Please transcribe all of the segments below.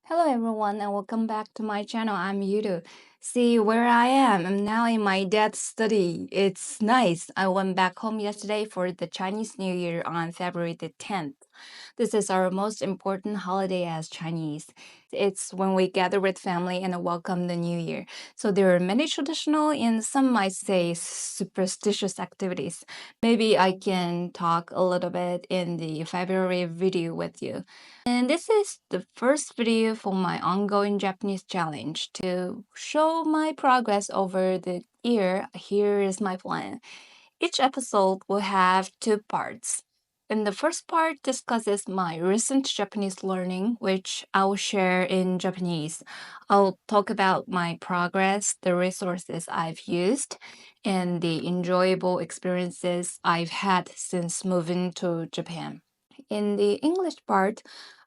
Hello everyone and welcome back to my channel. I'm Yudu. See where I am. I'm now in my dad's study. It's nice. I went back home yesterday for the Chinese New Year on February the 10th. This is our most important holiday as Chinese. It's when we gather with family and welcome the new year. So there are many traditional and some might say superstitious activities. Maybe I can talk a little bit in the February video with you. And this is the first video for my ongoing Japanese challenge. To show my progress over the year, here is my plan. Each episode will have two parts. And the first part discusses my recent Japanese learning, which I'll share in Japanese. I'll talk about my progress, the resources I've used, and the enjoyable experiences I've had since moving to Japan. In the English part,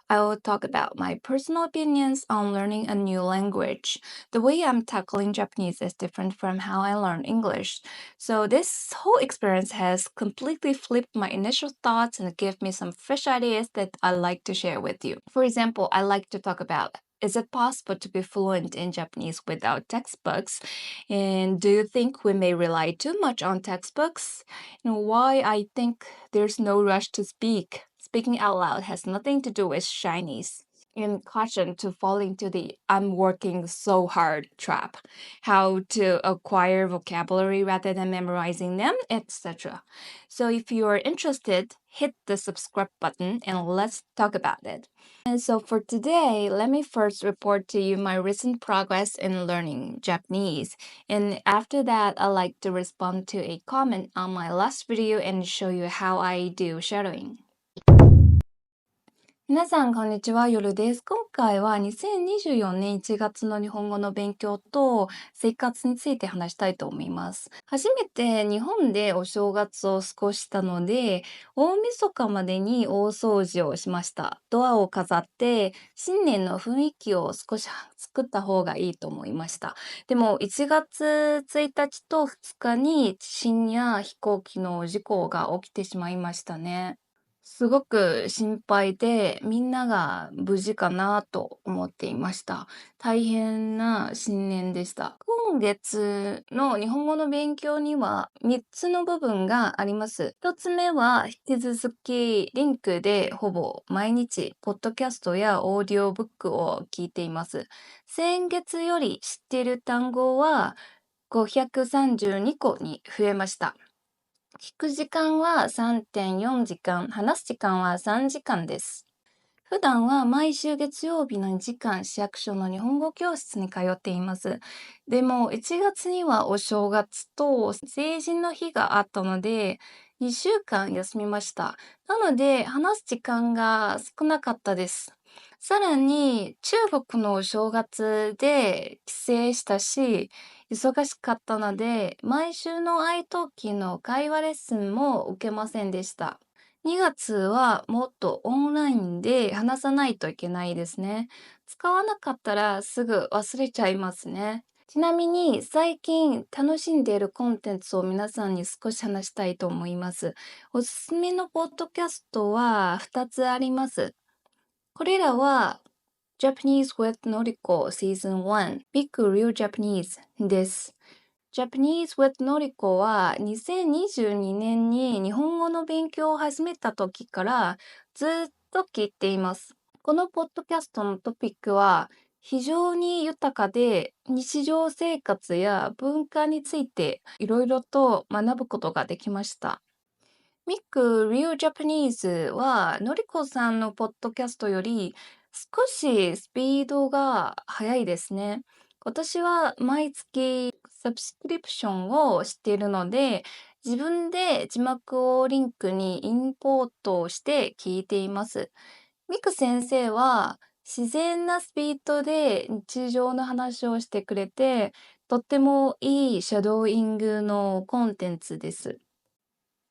I will talk about my personal opinions on learning a new language. The way I'm tackling Japanese is different from how I learned English. So this whole experience has completely flipped my initial thoughts and give me some fresh ideas that I like to share with you. For example, I like to talk about, is it possible to be fluent in Japanese without textbooks? And do you think we may rely too much on textbooks? And why I think there's no rush to speak. Speaking out loud has nothing to do with shinies. And caution to fall into the I'm working so hard trap. How to acquire vocabulary rather than memorizing them, etc. So if you're interested, hit the subscribe button and let's talk about it. And so for today, let me first report to you my recent progress in learning Japanese. And after that, I'd like to respond to a comment on my last video and show you how I do shadowing. 皆さん、こんにちは。夜です。今回は2024年1月の日本語の勉強と生活について話したいと思います。初めて日本でお正月を過ごしたので、大晦日までに大掃除をしました。ドアを飾って、新年の雰囲気を少し作った方がいいと思いました。でも、1月1日と2日に深夜飛行機の事故が起きてしまいましたね。すごく心配で、みんなが無事かなと思っていました。大変な新年でした。今月の日本語の勉強には3つの部分があります。1つ目は引き続きリンクでほぼ毎日ポッドキャストやオーディオブックを聞いています。先月より知っている単語は532個に増えました。聞く時間は3.4時間、話す時間は3時間です。普段は毎週月曜日の2時間、市役所の日本語教室に通っています。でも、1月にはお正月と成人の日があったので、2週間休みました。なので、話す時間が少なかったです。さらに、中国のお正月で帰省したし、忙しかったので、毎週の愛登記の会話レッスンも受けませんでした。2月はもっとオンラインで話さないといけないですね。使わなかったらすぐ忘れちゃいますね。ちなみに最近楽しんでいるコンテンツを皆さんに少し話したいと思います。おすすめのポッドキャストは2つあります。これらは Japanese with Noriko Season 1 Big Real Japanese です。Japanese with Noriko は2022年に日本語の勉強を始めた時からずっと聞いています。このポッドキャストのトピックは非常に豊かで日常生活や文化についていろいろと学ぶことができました。ミック Real Japanese はのりこさんのポッドキャストより少しスピードが速いですね。私は毎月サブスクリプションをしているので、自分で字幕をリンクにインポートして聞いています。ミク先生は自然なスピードで日常の話をしてくれて、とってもいいシャドーイングのコンテンツです。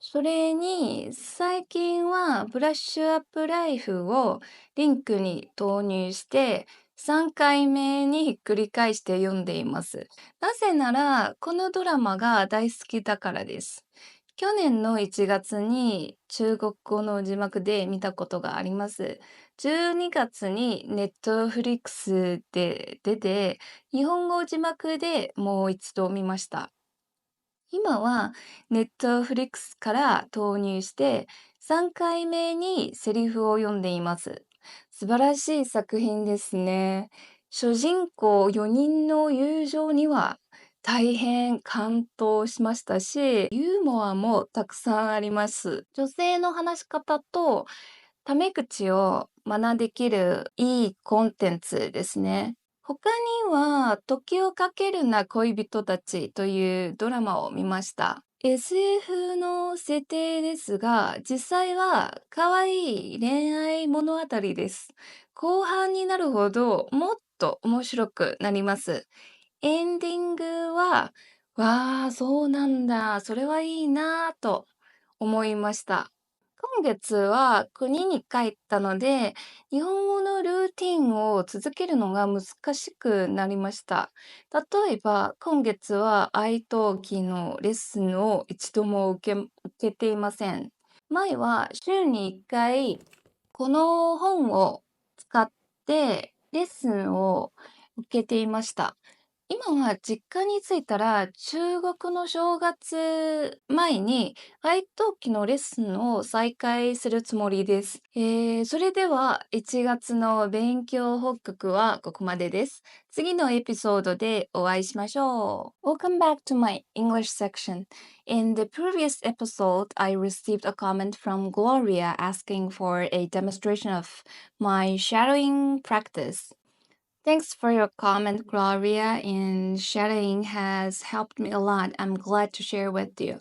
それに、最近はブラッシュアップライフをリンクに投入して3回目に繰り返して読んでいます。なぜなら、このドラマが大好きだからです。去年の1月に中国語の字幕で見たことがあります。12月にネットフリックスで出て、日本語字幕でもう一度見ました。今はネットフリックスから投入して3回目にセリフを読んでいます。素晴らしい作品ですね。主人公4人の友情には大変感動しましたし、ユーモアもたくさんあります。女性の話し方とタメ口を学できるいいコンテンツですね。他には、時をかけるな恋人たちというドラマを見ました。SF の設定ですが、実際は可愛い恋愛物語です。後半になるほどもっと面白くなります。エンディングは、わあ、そうなんだ、それはいいなぁと思いました。今月は国に帰ったので、日本語のルーティンを続けるのが難しくなりました。例えば、今月は愛登記のレッスンを一度も受けていません。前は週に1回、この本を使ってレッスンを受けていました。今は実家に着いたら、中国の正月前に愛登記のレッスンを再開するつもりです。それでは1月の勉強報告はここまでです。次のエピソードでお会いしましょう。Welcome back to my English section. In the previous episode, I received a comment from Gloria asking for a demonstration of my shadowing practice. Thanks for your comment, Gloria, and shadowing has helped me a lot. I'm glad to share with you.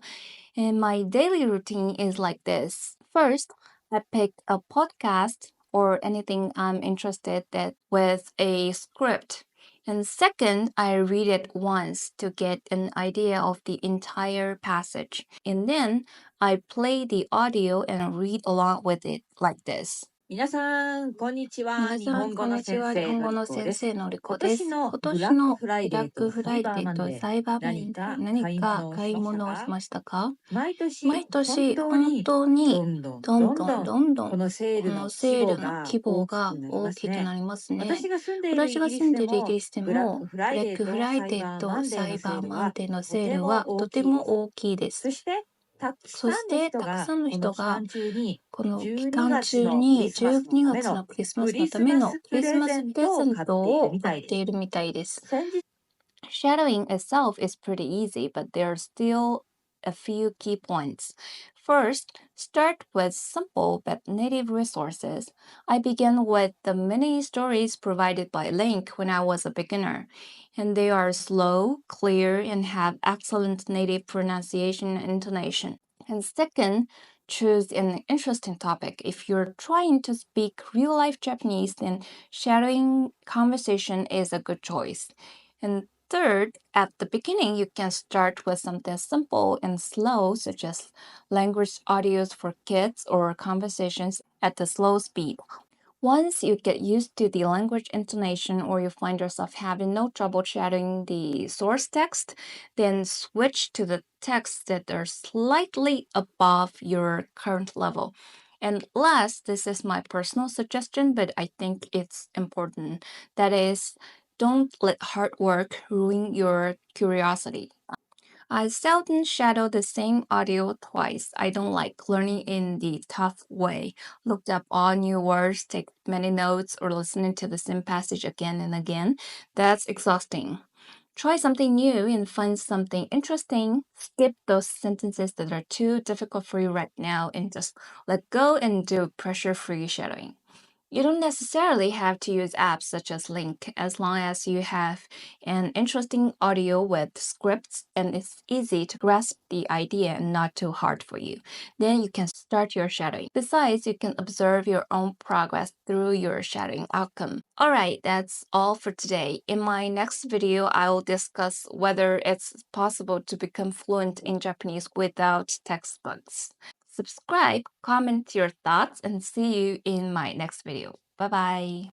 And my daily routine is like this. First, I pick a podcast or anything I'm interested in with a script. And second, I read it once to get an idea of the entire passage. And then I play the audio and read along with it like this. 皆さん、こんにちは。皆さん、日本語のこんにちは。日先生の本語のりこです。先生のり今こです。年の今ブラック年のフライブラッデーとクフライサイバーマンデーとデー、サイバーマンデ何かー、何買いか物を買いしましたか？物をしましたか？毎年、毎年、本本当に、どんどん、どんどん、どんどん、このセーこルののセー規模ルの規模が大きがくなり大ますね。きくなりますね。私が住んでいるイ私がギリ住んでいるイギスでも、リスでブラッも、クフライブラックフデーとサライデーイバーマとンデーのサイバーセールはマンデーのとてセールはも大とてきいです。も大きいです。そして、たくさそしんのて、人がたくさんのこの人が期間中にこの期12間月のク中にリスマスの12ための月のクリスマクスのリスマためのクスプレリスマスプゼントをレゼント買っているを買っみたいです。ているみたいです。先日 Shadowing itself is pretty easy, but there are still a few key points. First, start with simple but native resources. I began with the mini stories provided by Link when I was a beginner, and they are slow, clear, and have excellent native pronunciation and intonation. And second, choose an interesting topic. If you're trying to speak real life Japanese, then shadowing conversation is a good choice. And third, at the beginning, you can start with something simple and slow, such as language audios for kids or conversations at a slow speed. Once you get used to the language intonation or you find yourself having no trouble shadowing the source text, then switch to the texts that are slightly above your current level. And last, this is my personal suggestion, but I think it's important. That is, don't let hard work ruin your curiosity. I seldom shadow the same audio twice. I don't like learning in the tough way. Looked up all new words, take many notes, or listening to the same passage again and again. That's exhausting. Try something new and find something interesting. Skip those sentences that are too difficult for you right now and just let go and do pressure free shadowing. You don't necessarily have to use apps such as Link as long as you have an interesting audio with scripts and it's easy to grasp the idea and not too hard for you. Then you can start your shadowing. Besides, you can observe your own progress through your shadowing outcome. Alright, that's all for today. In my next video, I will discuss whether it's possible to become fluent in Japanese without textbooks. Subscribe, comment your thoughts, and see you in my next video. Bye bye.